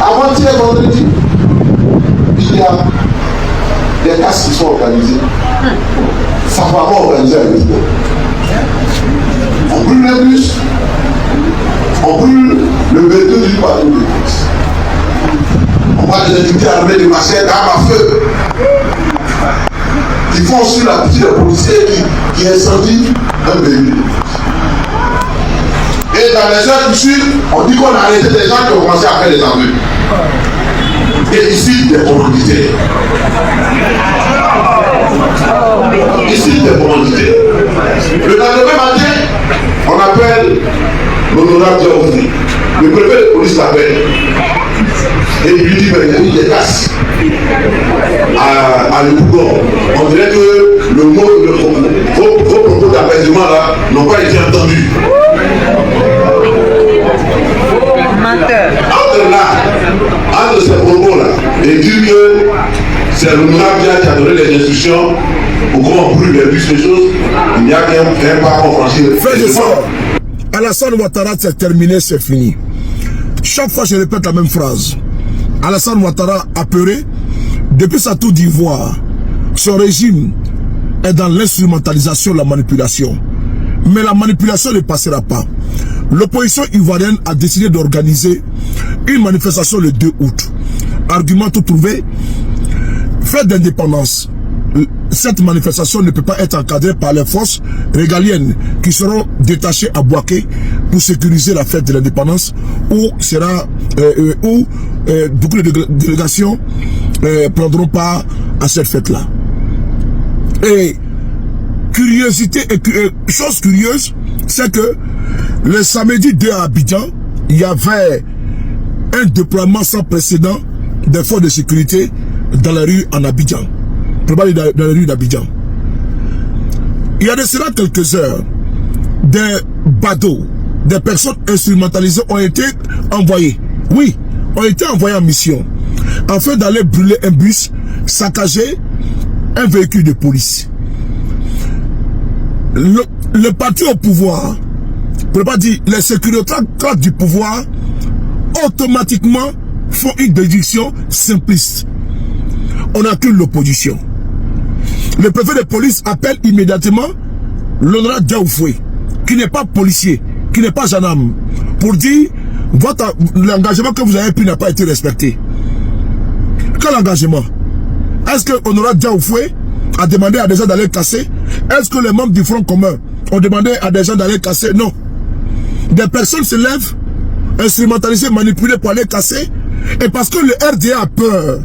Avant-hier, vendredi, il y a des casses qui sont organisées. Savamment organisées à l'expo. On brûle les bus, on brûle le béton du bateau de police. On voit des individus armés de machettes, d'armes à feu. Ils font aussi la petite policiers qui incendient un véhicule. Et dans les heures qui suivent, on dit qu'on a arrêté des gens qui ont commencé à faire des aveux. Et ici, des commanditaires. Ici, des commanditaires. Le lendemain matin, on appelle l'honorable Diaoufri. Le préfet de police l'appelle. Et il lui dit, mais il y a eu des casses à l'Ebougon. On dirait que vos propos d'apaisement là n'ont pas été entendus. Entre ces propos là, et dire que c'est l'honorable qui a donné les instructions pour qu'on brûle les bus, les choses, il n'y a qu'un pas qu'on franchit. Fais ça. Alassane Ouattara, c'est terminé, c'est fini. Chaque fois, je répète la même phrase. Alassane Ouattara, apeuré, depuis sa tour d'ivoire, son régime est dans l'instrumentalisation, la manipulation. Mais la manipulation ne passera pas. L'opposition ivoirienne a décidé d'organiser une manifestation le 2 août. Argument tout trouvé, fête d'indépendance. Cette manifestation ne peut pas être encadrée par les forces régaliennes qui seront détachées à Bouaké pour sécuriser la fête de l'indépendance, où beaucoup de délégations prendront part à cette fête-là. Et curiosité et chose curieuse, c'est que le samedi 2 à Abidjan, il y avait un déploiement sans précédent des forces de sécurité dans la rue en Abidjan. Probablement dans la rue d'Abidjan. Il y a de cela quelques heures, des badauds, des personnes instrumentalisées ont été envoyées. Oui, ont été envoyées en mission afin d'aller brûler un bus, saccager un véhicule de police. Le parti au pouvoir, je ne pas dire, les sécuritaires du pouvoir, automatiquement font une déduction simpliste. On accuse l'opposition. Le préfet de police appelle immédiatement l'honorable Diaoufri, qui n'est pas policier, qui n'est pas gendarme, pour dire l'engagement que vous avez pris n'a pas été respecté. Quel engagement? Est-ce que l'honorable Diaoufri a demandé à des gens d'aller casser? Est-ce que les membres du Front commun ont demandé à des gens d'aller casser? Non. Des personnes se lèvent, instrumentalisées, manipulées pour aller casser, et parce que le RDA a peur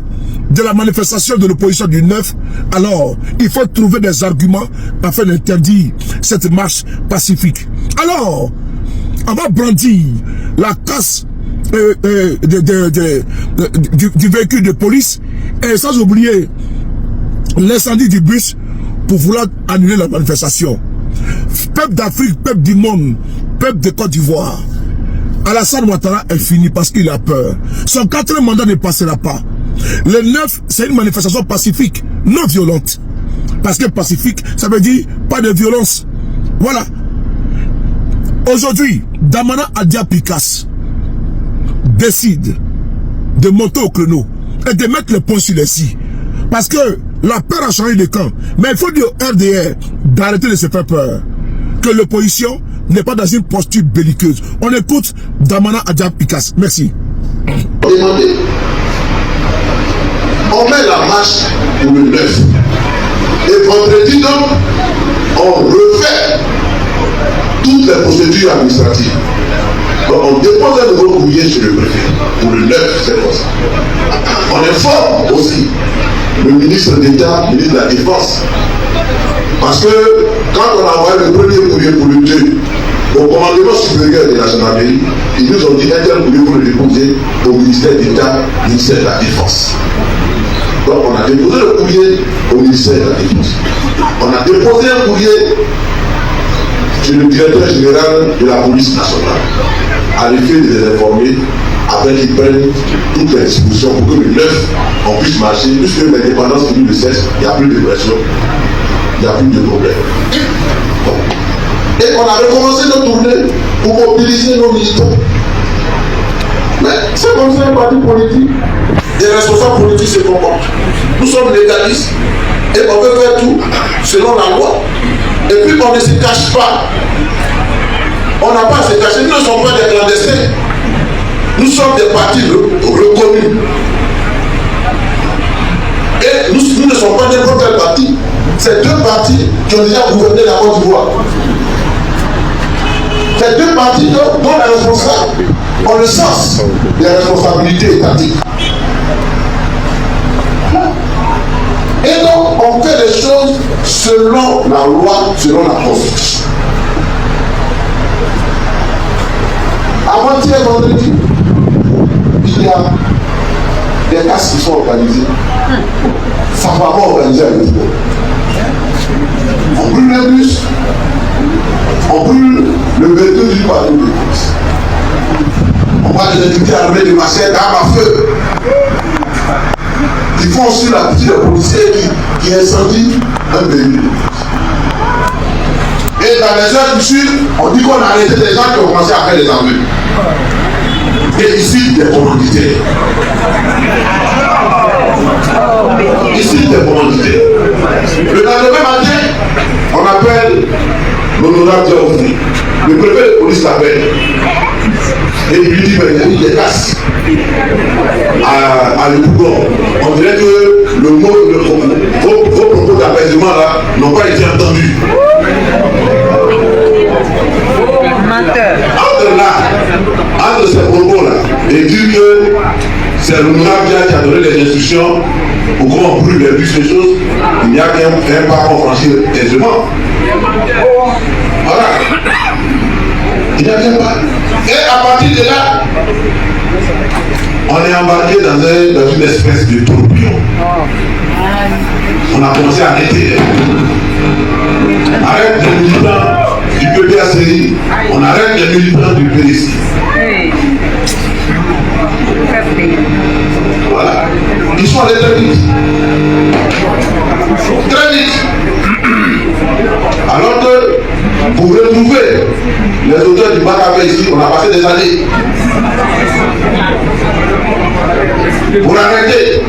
de la manifestation de l'opposition du 9, alors il faut trouver des arguments afin d'interdire cette marche pacifique. Alors, on va brandir la casse du véhicule de police et sans oublier l'incendie du bus pour vouloir annuler la manifestation. Peuple d'Afrique, peuple du monde, peuple de Côte d'Ivoire, Alassane Ouattara est fini parce qu'il a peur. Son 4e mandat ne passera pas. Le 9, c'est une manifestation pacifique, non violente. Parce que pacifique, ça veut dire pas de violence. Voilà. Aujourd'hui, Damana Adia Picas décide de monter au créneau et de mettre le pont sur les i. Parce que la peur a changé de camp. Mais il faut dire au RDR d'arrêter de se faire peur. Que l'opposition n'est pas dans une posture belliqueuse. On écoute Damana Adia Picas. Merci. On met la marche pour le 9. Et vendredi, donc, on refait toutes les procédures administratives. Donc, on dépose un nouveau courrier sur le préfet. Pour le 9, c'est comme ça. On informe aussi le ministre d'État, le ministre de la Défense. Parce que quand on a envoyé le premier courrier pour le 2, au commandement supérieur de la gendarmerie, ils nous ont dit un tel courrier pour le déposer au ministère d'État, ministère de la Défense. Donc on a déposé le courrier au ministère de la Défense. On a déposé un courrier chez le directeur général de la police nationale, à l'effet de les informer afin qu'ils prennent toutes les dispositions pour que le 9 on puisse marcher, puisque l'indépendance finit le 16, il n'y a plus de pression, il n'y a plus de problème. Bon. Et on a recommencé notre tournée pour mobiliser nos militants. Mais C'est comme ça un parti politique. Les responsables politiques se comportent. Nous sommes légalistes et on veut faire tout selon la loi. Et puis on ne se cache pas. On n'a pas à se cacher. Nous ne sommes pas des clandestins. Nous sommes des partis reconnus. Et nous ne sommes pas n'importe quel parti. C'est deux partis qui ont déjà gouverné la Côte d'Ivoire. C'est deux partis dont les responsables ont le sens des responsabilités étatiques. Et donc, on fait les choses selon la loi, selon la Constitution. Avant-hier, vendredi, il y a des casses qui sont organisées. Savamment organisées à l'État. On brûle les bus, on brûle le béton du palais de police. On voit des unités armées de machettes, d'armes à feu. Ils font aussi la petite policiers qui incendient un véhicule. Et dans les heures du sud, on dit qu'on a arrêté des gens qui ont commencé à faire des armées. Et ici, des commanditaires. Ici, des commanditaires. Le lendemain matin, on appelle l'honorable Diaoufri. Le préfet de police l'appelle. Et il lui dit, mais il y a eu des casses à l'Épougon. On dirait que vos propos d'apaisement là n'ont pas été entendus. Entre ces propos là, et dire que c'est l'honorable qui a donné les instructions pour qu'on brûle les bus, les choses, il n'y a qu'un pas qu'on franchit aisément. Voilà. Il n'y a qu'un pas. Et à partir de là, on est embarqué dans une espèce de tourbillon. On a commencé à arrêter. Arrête les militants du PPACI, on arrête les militants du PDC. Voilà. Ils sont allés très vite. Très vite. Alors que pour retrouver les auteurs du Bakabé ici, on a passé des années. Pour arrêter,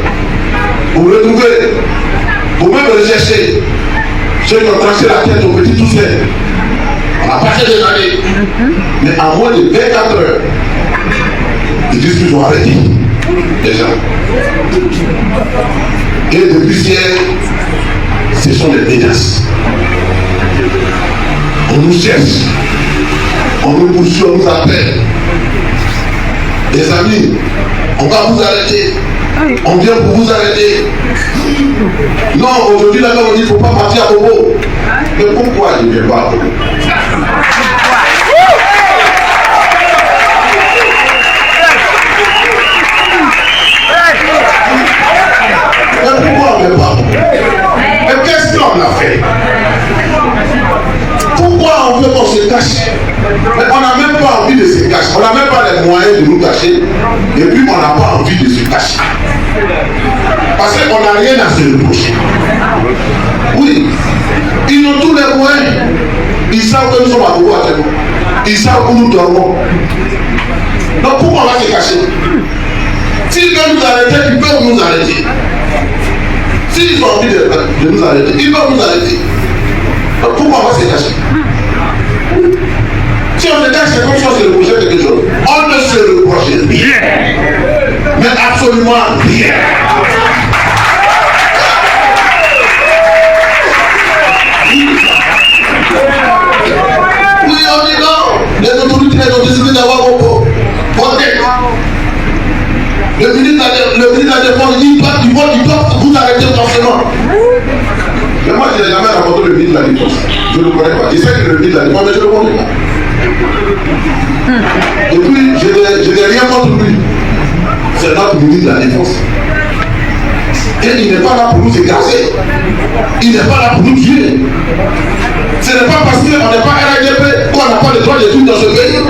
pour retrouver, pour même rechercher ceux qui ont tranché la tête au petit Toussaint. On a passé des années. Mais en moins de 24 heures, ils disent qu'ils ont arrêté les gens. Et depuis hier, ce sont des menaces. On nous cherche, on nous poursuit, on nous appelle. Les amis, on va vous arrêter. On vient pour vous arrêter. Non, aujourd'hui, là, on dit qu'il ne faut pas partir à Bobo. Mais pourquoi il ne vient pas à Bobo? Mais pourquoi on ne vient pas à Bobo? Mais qu'est-ce qu'on a fait? Pourquoi on veut qu'on se cache? Mais on n'a même pas envie de se cacher. On n'a même pas les moyens de nous cacher. Et puis on n'a pas envie de se cacher. Parce qu'on n'a rien à se reprocher. Oui. Ils ont tous les moyens. Ils savent que nous sommes à Bobo actuellement. Ils savent où nous dormons. Donc pourquoi on va se cacher? S'ils veulent nous arrêter, ils peuvent nous arrêter. S'ils ont envie de nous arrêter, ils peuvent nous arrêter. Donc pourquoi on va se cacher? Si on se cache, c'est comme si on se reprochait quelque chose. On ne se reproche rien. Mais absolument rien. Oui, on dit non. Les autorités ont décidé d'avoir Bobo. Le ministre de la Défense dit qu'ils doivent vous arrêter forcément. Mais moi, je n'ai jamais rencontré le ministre de la Défense. Je ne le connais pas. Je sais que le ministre de la Défense, mais je ne le connais pas. Et puis, je n'ai rien contre lui. C'est notre ministre de la Défense. Et il n'est pas là pour nous écraser. Il n'est pas là pour nous tuer. Ce n'est pas parce qu'on n'est pas RADP qu'on n'a pas le droit de tout dans ce pays.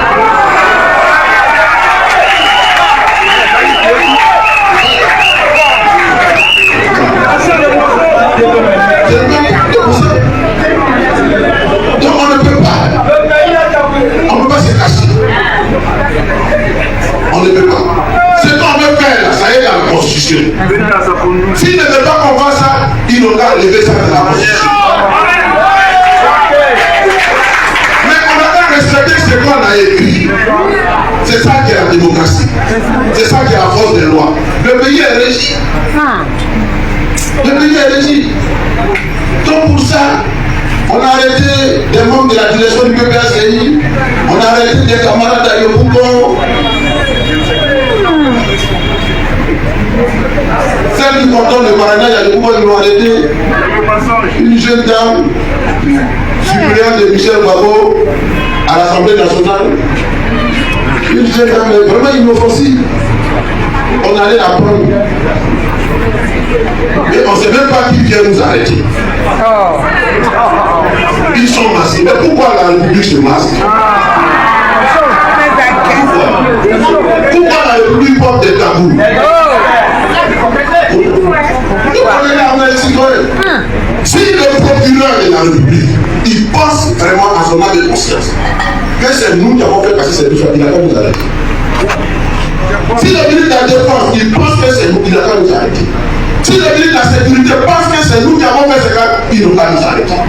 Donc on ne peut pas se cacher. On ne peut pas. Constitution. S'ils ne veulent pas qu'on fasse ça, ils n'ont qu'à lever ça de la Constitution. Mais on a qu'à respecter ce qu'on a écrit. C'est ça qui est la démocratie. C'est ça qui est la force des lois. Le pays est régi. Le pays est régi. Donc pour ça, on a arrêté des membres de la direction du PPACI, on a arrêté des camarades d'Ayopougon. Celle qui contente le parrainage d'Ayopougon, ils l'ont arrêté. Une jeune dame, suppléante de Michel Babo à l'Assemblée nationale. Une jeune dame vraiment inoffensive. On allait la prendre. Et on ne sait même pas qui vient nous arrêter. Ils sont masqués. Mais pourquoi la République se masque? Pourquoi la République porte des tabous? Si le procureur de la République, il pense vraiment à son âme de conscience, que c'est nous qui avons fait passer cette chose, il n'a pas nous arrêter. Si le ministre de la Défense, il pense que c'est nous, il n'a pas nous arrêter. Si le ministre de la Sécurité pense que c'est nous qui avons fait ce cas, il n'a pas nous arrêter.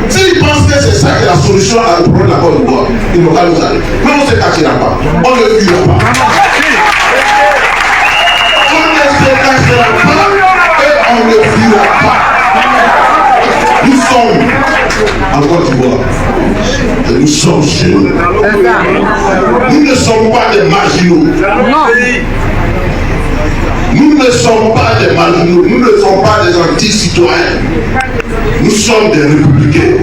S'il pense que c'est ça qui est la solution à le problème de la Côte d'Ivoire, il n'a pas nous arrêter. Mais on ne se cachera pas. On ne le fuira pas. On ne se cachera pas et on ne le fuira pas. Nous sommes en Côte d'Ivoire. Et nous sommes chez nous. Nous ne sommes pas des marginaux. Nous ne sommes pas des marginaux. Nous ne sommes pas des anti-citoyens. Nous sommes des républicains.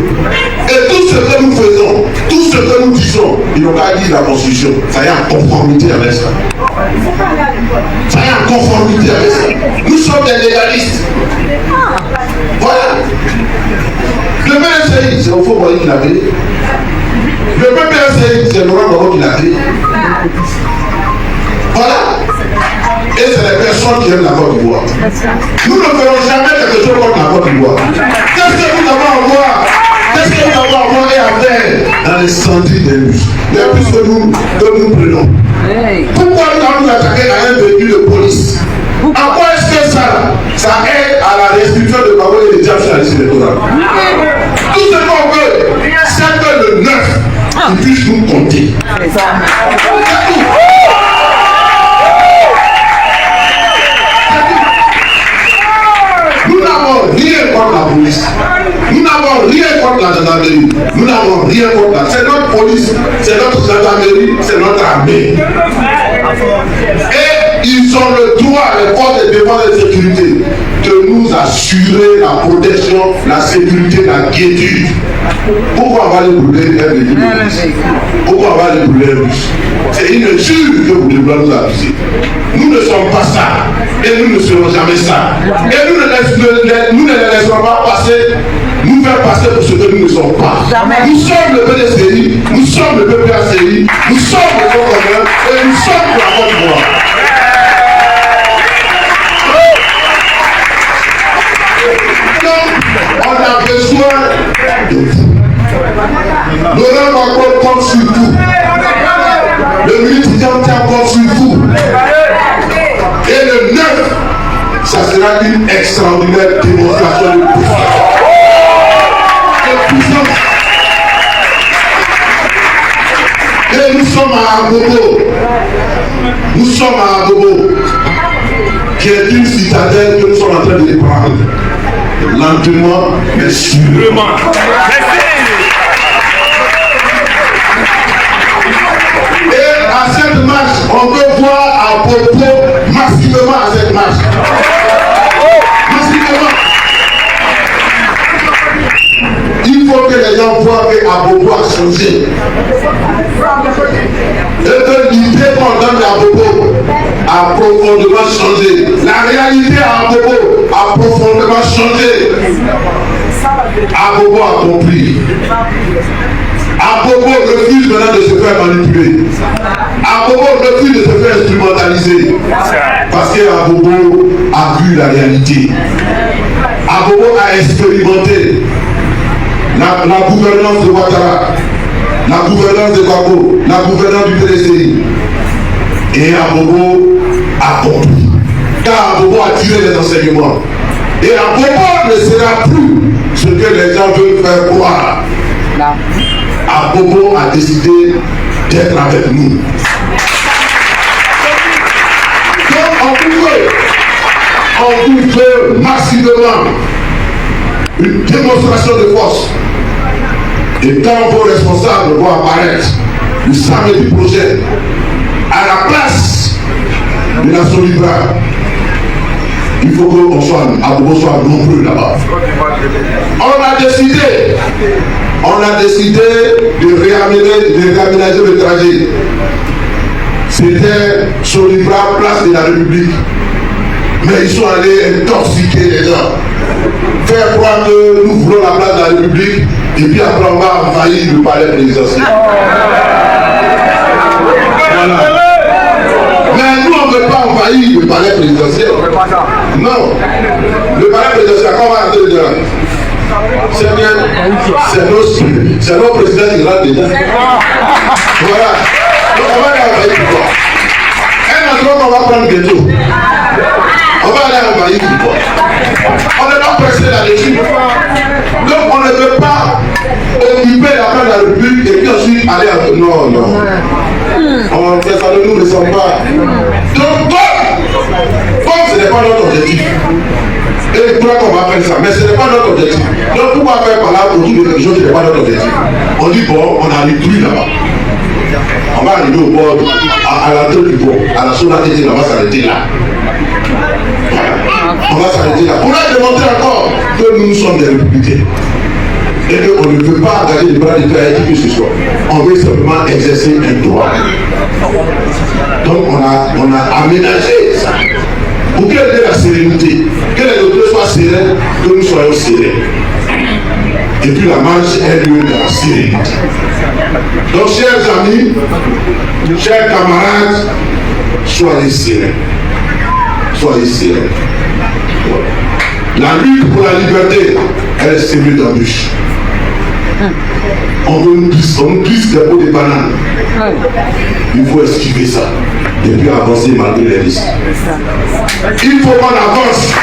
Et tout ce que nous faisons, tout ce que nous disons, ils n'ont pas dit la Constitution. Ça y est en conformité avec ça. Ça y est en conformité avec ça. Nous sommes des légalistes. Voilà. Le PPACI, c'est au fond qui l'a créé. Le PPACI, c'est Laurent Gbagbo qui l'a créé. Voilà. Et c'est les personnes qui aiment la Côte d'Ivoire. Nous ne ferons jamais quelque chose contre la Côte d'Ivoire. Qu'est-ce que nous avons à voir? Qu'est-ce que nous avons à voir et à faire dans les sentiers des bus? Les bus que nous prenons. Pourquoi nous allons nous attaquer à un véhicule de police? En quoi est-ce que ça aide à la restitution de Gbagbo et des diables sur la liste électorale? Tout ce qu'on veut, c'est que le 9, il puisse nous compter. Nous n'avons rien contre la police. Nous n'avons rien contre la gendarmerie. Nous n'avons rien contre la... C'est notre police, c'est notre gendarmerie, c'est notre armée. Et ils ont le droit, les forces de défense et de sécurité, de nous assurer la protection, la sécurité, la quiétude. Pourquoi on va les brûler un véhicule? Pourquoi on va les brûler un bus? C'est une injure que vous devez nous accuser. Nous ne sommes pas ça. Et nous ne serons jamais ça. Et nous ne les laisserons pas passer, nous faire passer pour ce que nous ne sommes pas. Nous sommes le PDCI, nous sommes le PPACI, nous sommes le Front commun et nous sommes pour la Côte d'Ivoire. Donc, on a besoin de vous. Laurent Gbagbo compte sur vous. Le ministre Diantia compte sur vous. Et le 9, ça sera une extraordinaire démonstration de puissance. Et nous sommes à Abobo. Nous sommes à Abobo, qui est une citadelle que nous sommes en train de prendre. Lentement, mais sûrement. Et à cette marche, on veut voir à Abobo massivement à cette marche. Massivement. Il faut que les gens voient que Abobo a changé. Et que l'idée qu'on donne à Abobo a profondément changé. La réalité à Abobo a profondément changé. Abobo a compris. Abobo refuse maintenant de se faire manipuler. Abobo refuse de se faire instrumentaliser. Parce que Abobo a vu la réalité. Abobo a expérimenté la gouvernance de Ouattara, la gouvernance de Gbagbo, la gouvernance du PDCI. Et Abobo accompli. Car Abobo a tiré les enseignements. Et Abobo ne sera plus ce que les gens veulent faire croire. Abobo a décidé d'être avec nous. Donc on pouvait massivement une démonstration de force. Et quand vos responsables vont apparaître le samedi prochain à la place de la Solibra, il faut qu'on soit, Abobo soit nombreux là-bas. On a décidé de réaménager le trajet. C'était Solibra, place de la République. Mais ils sont allés intoxiquer les gens. Faire croire que nous voulons la place de la République et puis après on va envahir le palais présidentiel. Voilà. Mais nous on ne veut pas envahir le palais présidentiel. Non. Le palais présidentiel, quand on va entrer dedans, c'est bien, c'est nos présidents qui rentrent dedans. Voilà. Donc on va aller envahir pourquoi. Un endroit qu'on va prendre bientôt. On va aller envahir pourquoi. On n'est pas pressé là-dessus. Donc on ne peut pas occuper la place de la République et puis ensuite aller à... Non. Ça ne nous ressemble pas. Donc comme ce n'est pas notre objectif. Et je crois qu'on va faire ça, mais ce n'est pas notre objectif. Donc pourquoi faire par là autour de quelque chose qui n'est pas notre objectif? On dit bon, on a détruit là-bas. On va arriver au bord, à l'entrée du pont, à la Sonatété, on va s'arrêter là. On va s'arrêter là. On a démontré encore que nous sommes des républicains. Et qu'on ne peut pas garder les bras de terre et qui que ce soit. On veut simplement exercer un droit. Donc on a aménagé ça. Pour quelle est la sérénité? Que les autres soient sereins, que nous soyons sereins. Et puis la marche est lieu de la sérénité. Donc chers amis, chers camarades, soyez sereins. Soyez sereins. La lutte pour la liberté, elle est semée d'embûches. On nous glisse des pots de bananes. Il faut esquiver ça. Et puis avancer malgré les risques. Il faut qu'on avance.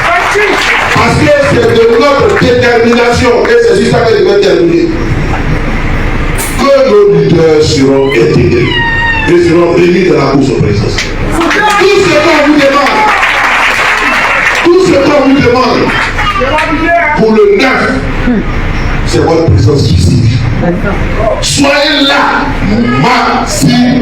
Parce que c'est de notre détermination, et c'est juste ça que je vais terminer, que nos leaders seront intégrés et seront réunis dans la course au présidentiel. Tout ce qu'on vous demande, pour le 9, c'est votre présence physique. Soyez là massivement.